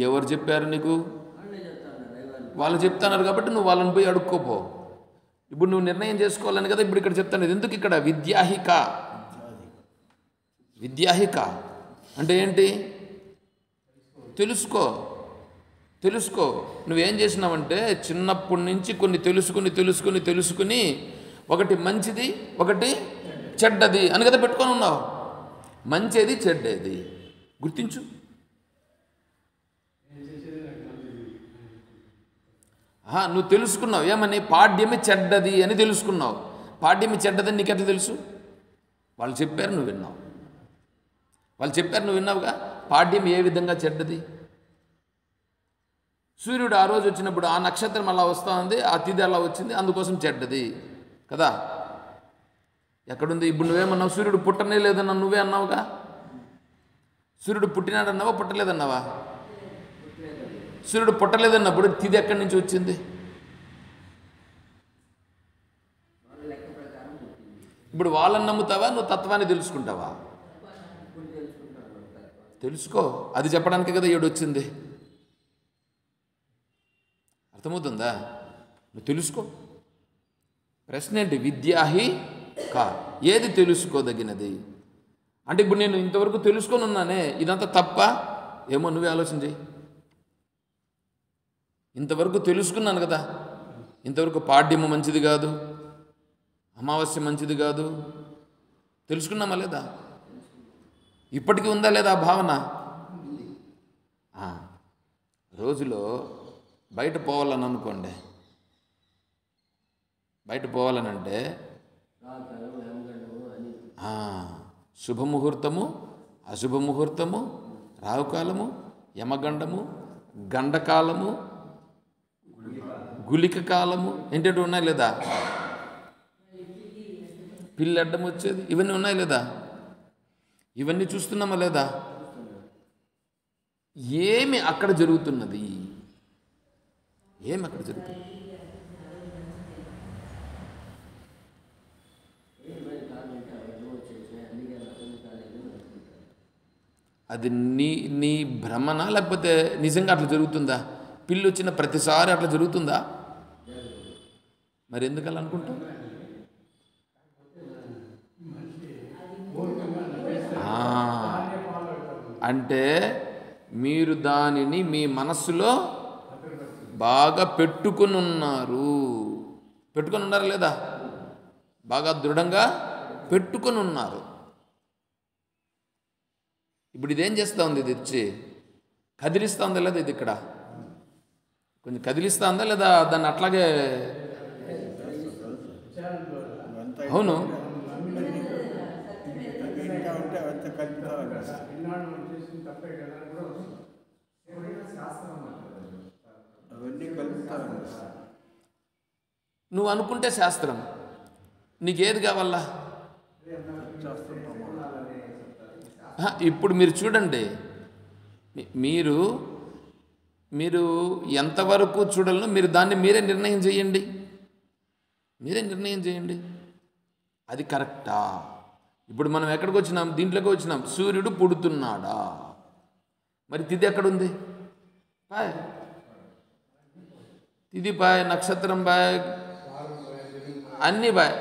ఎవరు చెప్పారు నీకు? వాళ్ళు చెప్తున్నారు కాబట్టి నువ్వు వాళ్ళని పోయి అడుక్కోపో. ఇప్పుడు నువ్వు నిర్ణయం చేసుకోవాలని కదా ఇప్పుడు ఇక్కడ చెప్తాను. ఎందుకు ఇక్కడ విద్యాహిక అంటే ఏంటి? తెలుసుకో. నువ్వేం చేసినావంటే చిన్నప్పటి నుంచి కొన్ని తెలుసుకుని ఒకటి మంచిది, ఒకటి చెడ్డది అని కదా పెట్టుకొని ఉన్నావు. మంచిది, చెడ్డది గుర్తించు. నువ్వు తెలుసుకున్నావు ఏమని? పాడ్యమి చెడ్డది అని తెలుసుకున్నావు. పాడ్యమి చెడ్డదని నీకెట్లా తెలుసు? వాళ్ళు చెప్పారు, నువ్వు విన్నావు. వాళ్ళు చెప్పారు, నువ్వు విన్నావుగా. పాడ్యం ఏ విధంగా చెడ్డది? సూర్యుడు ఆ రోజు వచ్చినప్పుడు ఆ నక్షత్రం అలా వస్తూ ఉంది, ఆ తిథి అలా వచ్చింది, అందుకోసం చెడ్డది కదా. ఎక్కడుంది? ఇప్పుడు నువ్వేమన్నావు? సూర్యుడు పుట్టనే లేదన్నా నువ్వే అన్నావుగా. సూర్యుడు పుట్టినాడన్నావా, పుట్టలేదన్నావా? సూర్యుడు పుట్టలేదన్నప్పుడు తిథి ఎక్కడి నుంచి వచ్చింది? ఇప్పుడు వాళ్ళని నమ్ముతావా, నువ్వు తత్వాన్ని తెలుసుకుంటావా? తెలుసుకో. అది చెప్పడానికి కదా ఏడు వచ్చింది. అర్థమవుతుందా? నువ్వు తెలుసుకో. ప్రశ్న ఏంటి? విద్యాహి కా, ఏది తెలుసుకోదగినది అంటే ఇప్పుడు నేను ఇంతవరకు తెలుసుకొని ఉన్నానే, ఇదంతా తప్ప ఏమో నువ్వే ఆలోచించి. ఇంతవరకు తెలుసుకున్నాను కదా, ఇంతవరకు పాడ్యము మంచిది కాదు, అమావాస్య మంచిది కాదు, తెలుసుకున్నామా లేదా? ఇప్పటికీ ఉందా లేదా ఆ భావన? రోజులో బయట పోవాలని అనుకోండి, బయట పోవాలనంటే ఆ, శుభముహూర్తము, అశుభముహూర్తము, రాహుకాలము, యమగండము, గండకాలము, గుళిక కాలము ఏంటంటే ఉన్నాయి లేదా? పిల్లి అడ్డం వచ్చేది, ఇవన్నీ ఉన్నాయి లేదా? ఇవన్నీ చూస్తున్నామా లేదా? ఏమి అక్కడ జరుగుతున్నది? ఏమి అక్కడ జరుగుతుంది? అది నీ నీ భ్రమణ, లేకపోతే నిజంగా అట్లా జరుగుతుందా? పిల్లి వచ్చిన ప్రతిసారి అట్లా జరుగుతుందా? మరి ఎందుకు అలా అనుకుంటాం? అంటే మీరు దానిని మీ మనస్సులో బాగా పెట్టుకుని ఉన్నారు. పెట్టుకొని ఉన్నారా లేదా? బాగా దృఢంగా పెట్టుకొని ఉన్నారు. ఇప్పుడు ఇదేం చేస్తూ ఉంది? ఇది వచ్చి కదిలిస్తూ ఉందా లేదా? ఇది ఇక్కడ కొంచెం కదిలిస్తూ ఉందా లేదా? దాన్ని అట్లాగే అవును నువ్వు అనుకుంటే శాస్త్రం, నీకేది కావాలా? ఇప్పుడు మీరు చూడండి, మీరు మీరు ఎంతవరకు చూడాలనో మీరు దాన్ని మీరే నిర్ణయం చేయండి. మీరే నిర్ణయం చేయండి, అది కరెక్టా? ఇప్పుడు మనం ఎక్కడికి వచ్చినాం? దీంట్లోకి వచ్చినాం. సూర్యుడు పుడుతున్నాడా? మరి తిథి ఎక్కడుంది? బాయ్ తిథి బాయ్, నక్షత్రం బాయ్, అన్నీ బాయ్.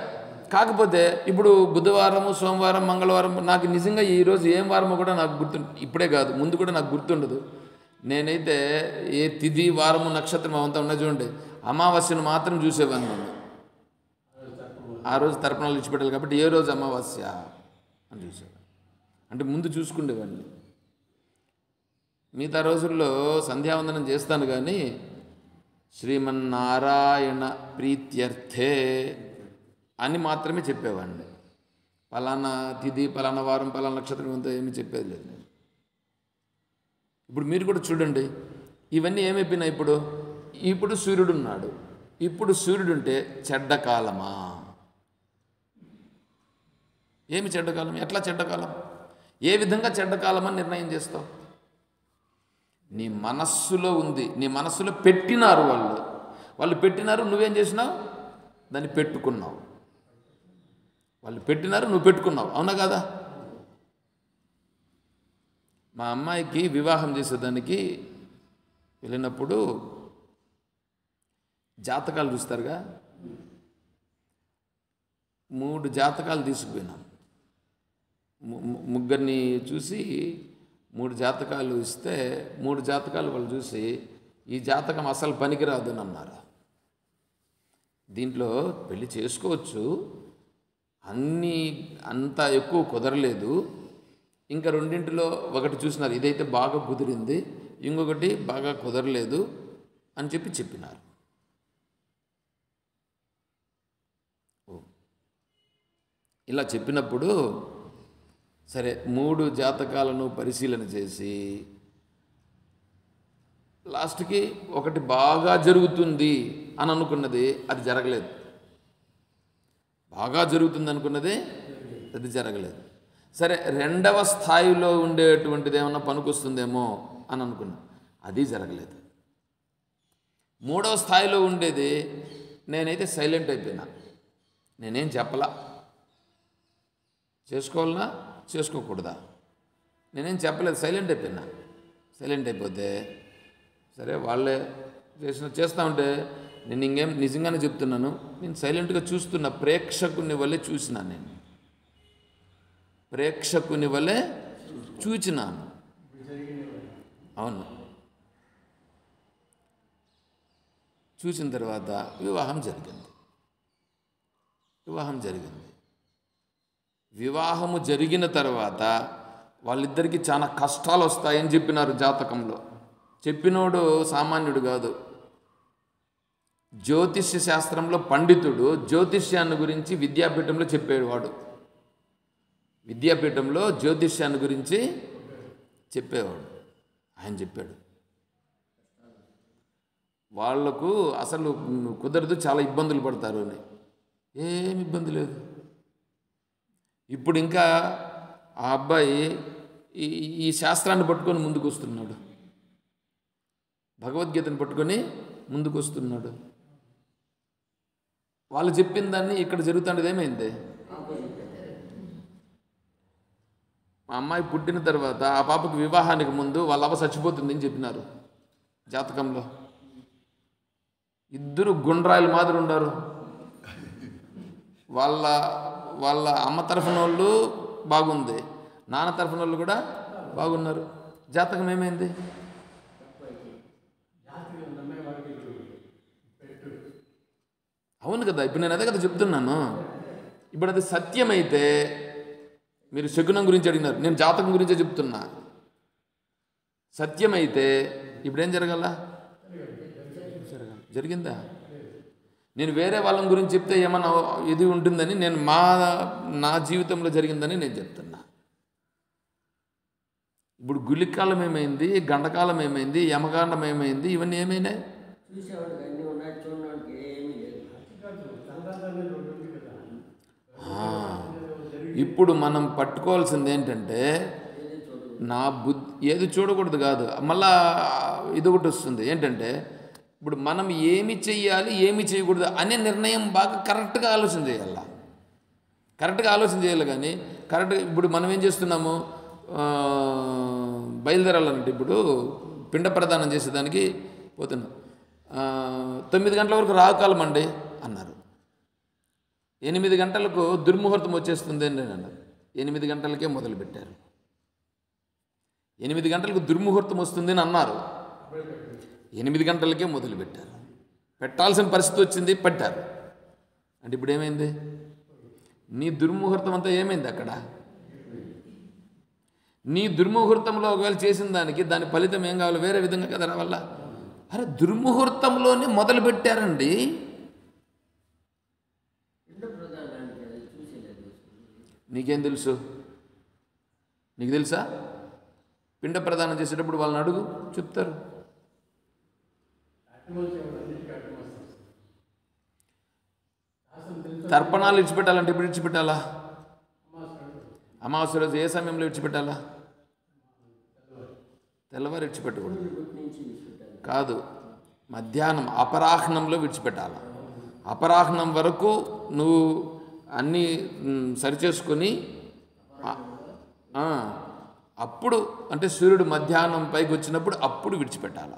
కాకపోతే ఇప్పుడు బుధవారము, సోమవారం, మంగళవారం, నాకు నిజంగా ఈరోజు ఏం వారమో కూడా నాకు ఇప్పుడే కాదు, ముందు కూడా నాకు గుర్తుండదు. నేనైతే ఏ తిథి, వారము, నక్షత్రం అవంతా ఉన్నా చూడండి, అమావాస్యను మాత్రం చూసేవాడిని నేను. ఆ రోజు తర్పణాలు ఇచ్చిపెట్టాలి కాబట్టి ఏ రోజు అమావాస్య అని చూసేవాడిని. అంటే ముందు చూసుకునేవాడిని. మిగతా రోజుల్లో సంధ్యావందనం చేస్తాను కానీ శ్రీమన్నారాయణ ప్రీత్యర్థే అని మాత్రమే చెప్పేవాడిని. పలానా తిథి, పలానా వారం, పలానా నక్షత్రం అంతా ఏమీ చెప్పేది లేదు నేను. ఇప్పుడు మీరు కూడా చూడండి, ఇవన్నీ ఏమైపోయినాయి? ఇప్పుడు సూర్యుడు ఉన్నాడు. ఇప్పుడు సూర్యుడు ఉంటే చెడ్డకాలమా? ఏమి చెడ్డకాలం? ఎట్లా చెడ్డకాలం? ఏ విధంగా చెడ్డకాలం అని నిర్ణయం చేస్తావు? నీ మనస్సులో ఉంది, నీ మనస్సులో పెట్టినారు వాళ్ళు పెట్టినారు, నువ్వేం చేసినావు? దాన్ని పెట్టుకున్నావు. వాళ్ళు పెట్టినారు, నువ్వు పెట్టుకున్నావు. అవునా కదా? మా అమ్మాయికి వివాహం చేసేదానికి వెళ్ళినప్పుడు జాతకాలు చూస్తారుగా, 3 జాతకాలు తీసుకుపోయినాం. ముగ్గురిని చూసి 3 జాతకాలు ఇస్తే 3 జాతకాలు వాళ్ళు చూసి ఈ జాతకం అసలు పనికిరాదు అని అన్నారు. దీంట్లో పెళ్లి చేసుకోవచ్చు, అంత ఎక్కువ కుదరలేదు, ఇంకా రెండింటిలో ఒకటి చూసినారు, ఇదైతే బాగా కుదిరింది, ఇంకొకటి బాగా కుదరలేదు అని చెప్పినారు. ఇలా చెప్పినప్పుడు సరే 3 జాతకాలను పరిశీలన చేసి లాస్ట్కి ఒకటి బాగా జరుగుతుంది అని అనుకున్నది, అది జరగలేదు. బాగా జరుగుతుంది అనుకున్నది, అది జరగలేదు. సరే 2వ స్థాయిలో ఉండేటువంటిది ఏమన్నా పనికొస్తుందేమో అని అనుకున్నా, అది జరగలేదు. 3వ స్థాయిలో ఉండేది, నేనైతే సైలెంట్ అయిపోయినా. నేనేం చెప్పలా, చేసుకోవాలన్నా చేసుకోకూడదా నేనేం చెప్పలేదు, సైలెంట్ అయిపోయినా. సైలెంట్ అయిపోతే సరే వాళ్ళే చేస్తూ ఉంటే నేను ఇంకేం నిజంగానే చెప్తున్నాను, నేను సైలెంట్గా చూస్తున్నా, ప్రేక్షకుని వల్లే చూసినాను. నేను ప్రేక్షకుని వల్లే చూచినాను. అవును, చూసిన తర్వాత వివాహం జరిగింది. వివాహము జరిగిన తర్వాత వాళ్ళిద్దరికీ చాలా కష్టాలు వస్తాయని చెప్పినారు జాతకంలో. చెప్పినోడు సామాన్యుడు కాదు, జ్యోతిష్య శాస్త్రంలో పండితుడు, జ్యోతిష్యాన్ని గురించి విద్యాపీఠంలో చెప్పేవాడు. విద్యాపీఠంలో జ్యోతిష్యాన్ని గురించి చెప్పేవాడు. ఆయన చెప్పాడు వాళ్లకు అసలు కుదరదు, చాలా ఇబ్బందులు పడతారు అని. ఏమి ఇబ్బంది లేదు. ఇప్పుడు ఇంకా ఆ అబ్బాయి ఈ శాస్త్రాన్ని పట్టుకొని ముందుకు వస్తున్నాడు, భగవద్గీతను పట్టుకొని ముందుకు వస్తున్నాడు. వాళ్ళు చెప్పిన దాన్ని ఇక్కడ జరుగుతున్నది ఏమైంది? మా అమ్మాయి పుట్టిన తర్వాత ఆ పాపకు వివాహానికి ముందు వాళ్ళ అవ్వ చచ్చిపోతుందని చెప్పినారు జాతకంలో. ఇద్దరు గుండ్రాయిల మాదిరి ఉన్నారు. వాళ్ళ అమ్మ తరఫున వాళ్ళు బాగుంది, నాన్న తరఫున వాళ్ళు కూడా బాగున్నారు. జాతకం ఏమైంది? అవును కదా, ఇప్పుడు నేను అదే కదా చెప్తున్నాను. ఇప్పుడు అది సత్యమైతే, మీరు శకునం గురించి అడిగినారు, నేను జాతకం గురించే చెప్తున్నా. సత్యమైతే ఇప్పుడేం జరగాల? జరిగిందా? నేను వేరే వాళ్ళ గురించి చెప్తే ఏమన్నా ఇది ఉంటుందని నేను నా జీవితంలో జరిగిందని నేను చెప్తున్నా. ఇప్పుడు గులికాలం ఏమైంది, గండకాలం ఏమైంది, యమకాండం ఏమైంది, ఇవన్నీ ఏమైనాయి? ఇప్పుడు మనం పట్టుకోవాల్సింది ఏంటంటే, నా బుద్ధి ఏది చూడకూడదు కాదు, మళ్ళా ఇదొకటి వస్తుంది ఏంటంటే, ఇప్పుడు మనం ఏమి చెయ్యాలి ఏమి చేయకూడదు అనే నిర్ణయం బాగా కరెక్ట్గా ఆలోచన చేయాలి. కరెక్ట్గా ఆలోచన చేయాలి. కానీ కరెక్ట్గా ఇప్పుడు మనం ఏం చేస్తున్నాము, బయలుదేరాలంటే ఇప్పుడు పిండ ప్రదానం చేసేదానికి పోతున్నాం. 9 గంటల వరకు రావుకాలం అండి అన్నారు. 8 గంటలకు దుర్ముహూర్తం వచ్చేస్తుంది అని అన్నారు. 8 గంటలకే మొదలుపెట్టారు. 8 గంటలకు దుర్ముహూర్తం వస్తుంది అని అన్నారు. 8 గంటలకే మొదలుపెట్టారు. పెట్టాల్సిన పరిస్థితి వచ్చింది, పెట్టారు. అంటే ఇప్పుడు ఏమైంది? నీ దుర్ముహూర్తం అంతా ఏమైంది అక్కడ? నీ దుర్ముహూర్తంలో ఒకవేళ చేసిన దాని ఫలితం ఏం కావాలి? వేరే విధంగా కదా రావాల. అరే దుర్ముహూర్తంలోనే మొదలు పెట్టారండి. నీకేం తెలుసు? నీకు తెలుసా? పిండ ప్రదానం చేసేటప్పుడు వాళ్ళని అడుగు, చెప్తారు. తర్పణాలు విడిచిపెట్టాలంటే ఇప్పుడు విడిచిపెట్టాలా? అమావాస్య రోజు ఏ సమయంలో విడిచిపెట్టాలా? తెల్లవారు విడిచిపెట్టకూడదు కాదు, మధ్యాహ్నం అపరాహ్నంలో విడిచిపెట్టాలి. అపరాహ్నం వరకు నువ్వు అన్నీ సరిచేసుకొని అప్పుడు, అంటే సూర్యుడు మధ్యాహ్నం పైకి వచ్చినప్పుడు అప్పుడు విడిచిపెట్టాలి.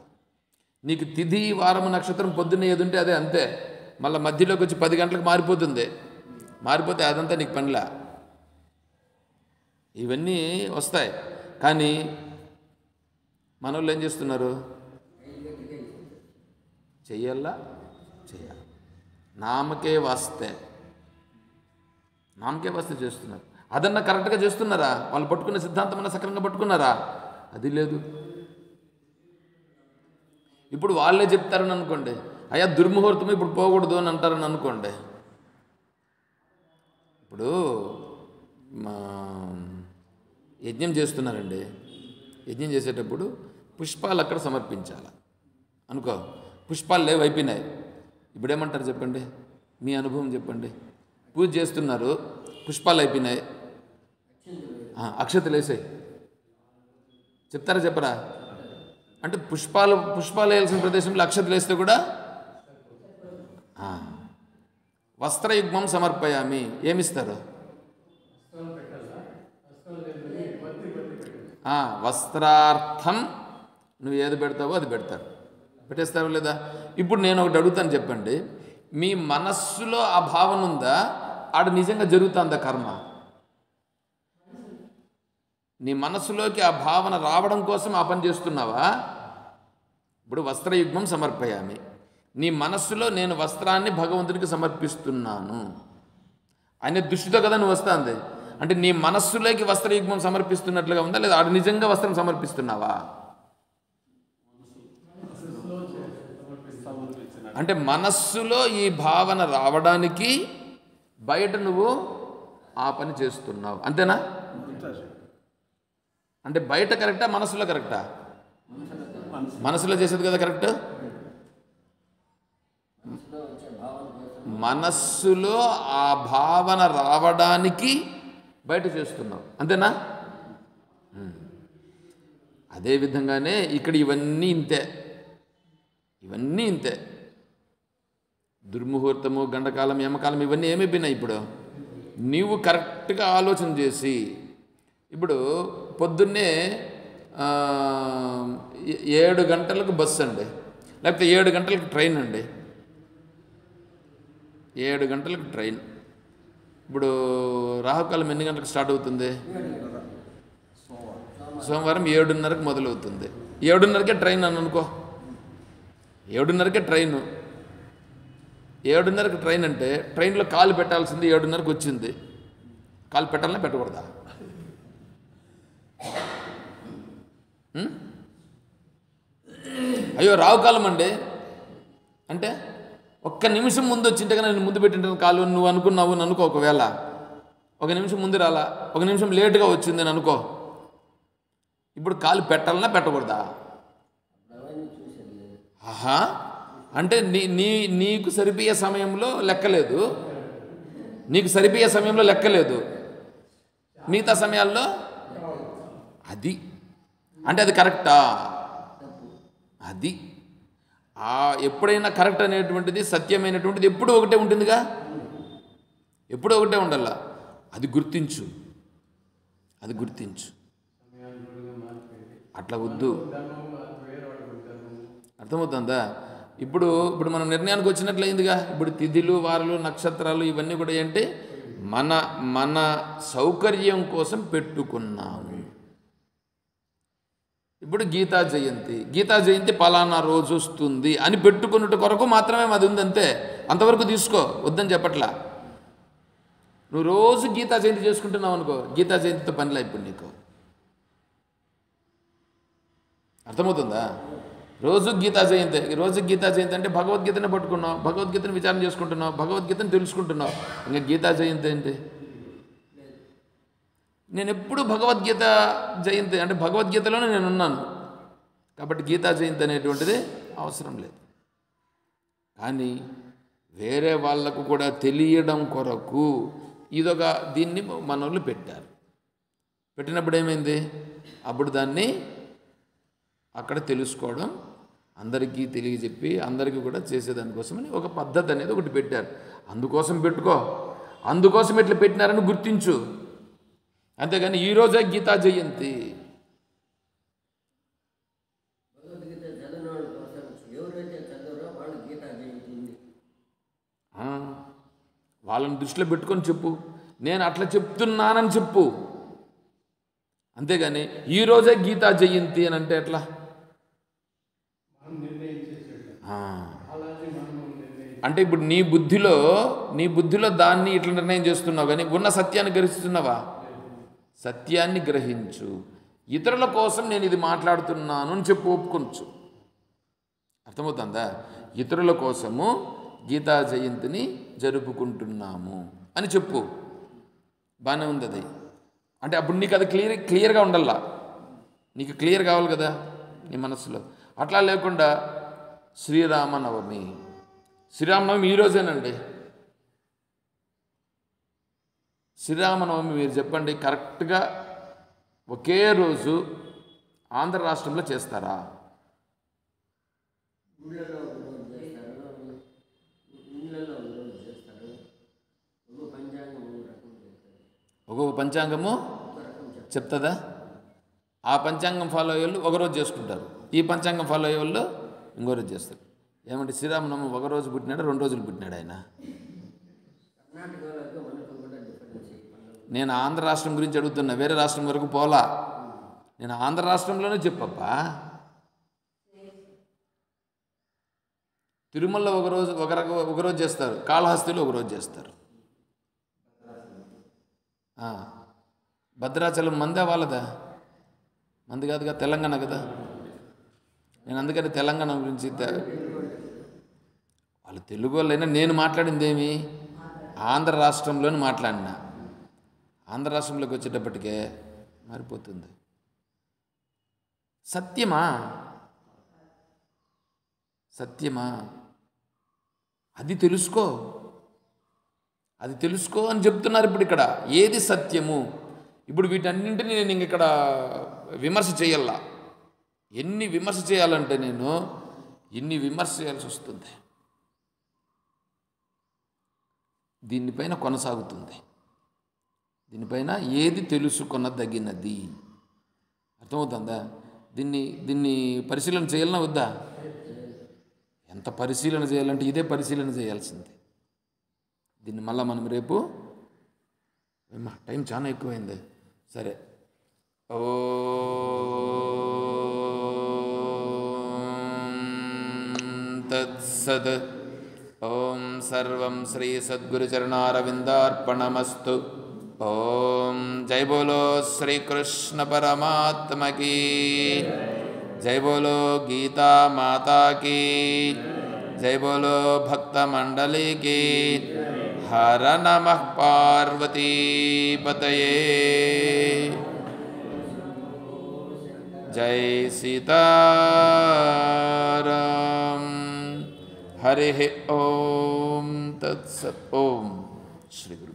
నీకు తిథి వారము నక్షత్రం పొద్దున్నే ఏది ఉంటే అదే అంతే. మళ్ళీ మధ్యలోకి వచ్చి 10 గంటలకు మారిపోతుంది. మారిపోతే అదంతా నీకు పనిలా. ఇవన్నీ వస్తాయి. కానీ మన వాళ్ళు ఏం చేస్తున్నారు? చెయ్యాలా? చెయ్యాలి. నామకే వాస్తే చేస్తున్నారు. అదన్నా కరెక్ట్గా చేస్తున్నారా? వాళ్ళు పట్టుకున్న సిద్ధాంతం అన్నా సక్రంగా పట్టుకున్నారా? అది లేదు. ఇప్పుడు వాళ్ళే చెప్తారని అనుకోండి, అయ్యా దుర్ముహూర్తం ఇప్పుడు పోకూడదు అని అంటారని అనుకోండి. ఇప్పుడు యజ్ఞం చేస్తున్నారండి. యజ్ఞం చేసేటప్పుడు పుష్పాలు అక్కడ సమర్పించాలి అనుకో. పుష్పాలు లేవు, అయిపోయినాయి. ఇప్పుడేమంటారు చెప్పండి? మీ అనుభవం చెప్పండి. పూజ చేస్తున్నారు, పుష్పాలు అయిపోయినాయి, అక్షతలు వేసాయి. చెప్తారా చెప్పరా? అంటే పుష్పాలు వేయాల్సిన ప్రదేశంలో అక్షతలు వేస్తే కూడా వస్త్రయుగ్మం సమర్పయామి ఏమిస్తారు? వస్త్రార్థం నువ్వు ఏది పెడతావో అది పెడతారు. పెట్టేస్తావో లేదా? ఇప్పుడు నేను ఒకటి అడుగుతాను, చెప్పండి. మీ మనస్సులో ఆ భావన ఉందా? ఆడ నిజంగా జరుగుతుందా కర్మ? నీ మనస్సులోకి ఆ భావన రావడం కోసం ఆ పని చేస్తున్నావా? ఇప్పుడు వస్త్రయుగ్మం సమర్పయామి, నీ మనస్సులో నేను వస్త్రాన్ని భగవంతుడికి సమర్పిస్తున్నాను అనే దృష్టితో కదా నువ్వు వస్తుంది. అంటే నీ మనస్సులోకి వస్త్రయుగ్మం సమర్పిస్తున్నట్లుగా ఉందా, లేదా ఆడు నిజంగా వస్త్రం సమర్పిస్తున్నావా? అంటే మనస్సులో ఈ భావన రావడానికి బయట నువ్వు ఆ పని చేస్తున్నావు, అంతేనా? అంటే బయట కరెక్టా, మనసులో కరెక్టా? మనసులో చేసేది కదా కరెక్ట్. మనస్సులో ఆ భావన రావడానికి బయట చేస్తున్నావు, అంతేనా? అదేవిధంగానే ఇక్కడ ఇవన్నీ ఇంతే, ఇవన్నీ ఇంతే. దుర్ముహూర్తము, గండకాలం, యమకాలం ఇవన్నీ ఏమైపోయినాయి. ఇప్పుడు నీవు కరెక్ట్గా ఆలోచన చేసి, ఇప్పుడు పొద్దున్నే 7 గంటలకు బస్సు అండి, లేకపోతే 7 గంటలకు ట్రైన్ అండి, 7 గంటలకు ట్రైన్. ఇప్పుడు రాహుకాలం ఎన్ని గంటలకు స్టార్ట్ అవుతుంది? సోమవారం 7:30కు మొదలవుతుంది. 7:30కే ట్రైన్ అని అనుకో, 7:30కే ట్రైను. 7:30కి ట్రైన్ అంటే ట్రైన్లో కాలు పెట్టాల్సింది 7:30కి వచ్చింది. కాలు పెట్టాలనే పెట్టకూడదా? అయ్యో రావుకాలం అండి అంటే ఒక్క నిమిషం ముందు వచ్చింటే కానీ నేను ముందు పెట్టింటాను కాలు నువ్వు అనుకున్నావు అని అనుకో. ఒకవేళ ఒక నిమిషం ముందు రాలా, ఒక నిమిషం లేటుగా వచ్చింది అని అనుకో, ఇప్పుడు కాలు పెట్టాలన్నా పెట్టకూడదా? ఆహా, అంటే నీకు సరిపోయే సమయంలో లెక్కలేదు, నీకు సరిపోయే సమయంలో లెక్కలేదు, మిగతా సమయాల్లో అది అంటే అది కరెక్టా? అది ఎప్పుడైనా కరెక్ట్ అనేటువంటిది, సత్యమైనటువంటిది ఎప్పుడూ ఒకటే ఉంటుందిగా, ఎప్పుడూ ఒకటే ఉండాల. అది గుర్తించు, అది గుర్తించు. అట్లా వద్దు, అర్థమవుతుందా? ఇప్పుడు మనం నిర్ణయానికి వచ్చినట్లయిందిగా. ఇప్పుడు తిథులు, వారాలు, నక్షత్రాలు ఇవన్నీ కూడా ఏంటి, మన సౌకర్యం కోసం పెట్టుకున్నాము. ఇప్పుడు గీతా జయంతి పలానా రోజు వస్తుంది అని పెట్టుకున్నట్టు కొరకు మాత్రమే అది ఉంది, అంతే. అంతవరకు తీసుకో, వద్దని చెప్పట్లా. నువ్వు రోజు గీతా జయంతి చేసుకుంటున్నావు అనుకో, గీతా జయంతితో పనిలే ఇప్పుడు నీకు, అర్థమవుతుందా? రోజు గీతా జయంతి అంటే భగవద్గీతని పట్టుకున్నావు, భగవద్గీతను విచారణ చేసుకుంటున్నావు, భగవద్గీతను తెలుసుకుంటున్నావు, ఇంకా గీతా జయంతి ఏంటి? నేను ఎప్పుడు భగవద్గీత జయంతి అంటే భగవద్గీతలోనే నేను ఉన్నాను కాబట్టి గీతా జయంతి అనేటువంటిది అవసరం లేదు. కానీ వేరే వాళ్లకు కూడా తెలియడం కొరకు దీన్ని మనోళ్ళు పెట్టారు. పెట్టినప్పుడు ఏమైంది, అప్పుడు దాన్ని అక్కడ తెలుసుకోవడం, అందరికీ తెలియజెప్పి అందరికీ కూడా చేసేదానికోసమని ఒక పద్ధతి అనేది ఒకటి పెట్టారు. అందుకోసం పెట్టుకో, అందుకోసం ఇట్లా పెట్టినారని గుర్తించు, అంతేగాని ఈరోజే గీతా జయంతి. వాళ్ళని దృష్టిలో పెట్టుకొని చెప్పు, నేను అట్లా చెప్తున్నానని చెప్పు, అంతేగాని ఈరోజే గీతా జయంతి అని అంటే ఎట్లా? అంటే ఇప్పుడు నీ బుద్ధిలో దాన్ని ఇట్లా నిర్ణయం చేస్తున్నావు, కానీ ఉన్న సత్యాన్ని గ్రహిస్తున్నావా? సత్యాన్ని గ్రహించు. ఇతరుల కోసం నేను ఇది మాట్లాడుతున్నాను అని చెప్పు, ఒప్పుకొనచ్చు. అర్థమవుతుందా? ఇతరుల కోసము గీతా జయంతిని జరుపుకుంటున్నాము అని చెప్పు, బాగానే ఉంది అది. అంటే అప్పుడు నీకు అది క్లియర్గా ఉండాలా, నీకు క్లియర్ కావాలి కదా నీ మనసులో. అట్లా లేకుండా శ్రీరామనవమి ఈరోజేనండి. శ్రీరామనవమి మీరు చెప్పండి, కరెక్ట్గా ఒకే రోజు ఆంధ్ర రాష్ట్రంలో చేస్తారా? ఒక్కొక్క పంచాంగము చెప్తుందా? ఆ పంచాంగం ఫాలో అయ్యే వాళ్ళు ఒకరోజు చేసుకుంటారు, ఈ పంచాంగం ఫాలో అయ్యే వాళ్ళు ఇంకో రోజు చేస్తారు. ఏమంటే శ్రీరామనవమి ఒక రోజు పుట్టినాడా, 2 రోజులు పుట్టినాడు ఆయన? నేను ఆంధ్ర రాష్ట్రం గురించి అడుగుతున్నా, వేరే రాష్ట్రం వరకు పోలా. నేను ఆంధ్ర రాష్ట్రంలోనే చెప్పప్పా. తిరుమలలో ఒకరోజు చేస్తారు, కాళహస్తిలో ఒకరోజు చేస్తారు. భద్రాచలం మందే వాళ్ళదా? మంది కాదుగా, తెలంగాణ కదా. నేను అందుకని తెలంగాణ గురించి వాళ్ళు తెలుగు వాళ్ళైనా నేను మాట్లాడింది ఏమి ఆంధ్ర రాష్ట్రంలోని మాట్లాడినా. ఆంధ్ర రాష్ట్రంలోకి వచ్చేటప్పటికే మారిపోతుంది. సత్యమా? సత్యమా? అది తెలుసుకో, అది తెలుసుకో అని చెప్తున్నారు ఇప్పుడు ఇక్కడ. ఏది సత్యము? ఇప్పుడు వీటన్నింటినీ నేను ఇంక ఇక్కడ విమర్శ చేయాలా? ఎన్ని విమర్శ చేయాలంటే నేను ఎన్ని విమర్శ చేయాల్సి వస్తుంది. దీనిపైన కొనసాగుతుంది. దీనిపైన ఏది తెలుసుకొనదగినది? అర్థమవుతుందా? దీన్ని పరిశీలన చేయాలన్నా వద్దా? ఎంత పరిశీలన చేయాలంటే ఇదే పరిశీలన చేయాల్సింది. దీన్ని మళ్ళీ మనం రేపు, టైం చాలా ఎక్కువైంది. సరే, తత్సత్. ఓం సర్వం శ్రీ సద్గురుచరణారవిందార్పణమస్తు. ఓం జై బోలో శ్రీకృష్ణ పరమాత్మకి, జై బోలో గీతా మాతాకి, జై బోలో భక్త మండలికి. హర నమః పార్వతీపతయే. జై సీతారాం. హరి ఓం తత్సత్. ఓం శ్రీ గురు.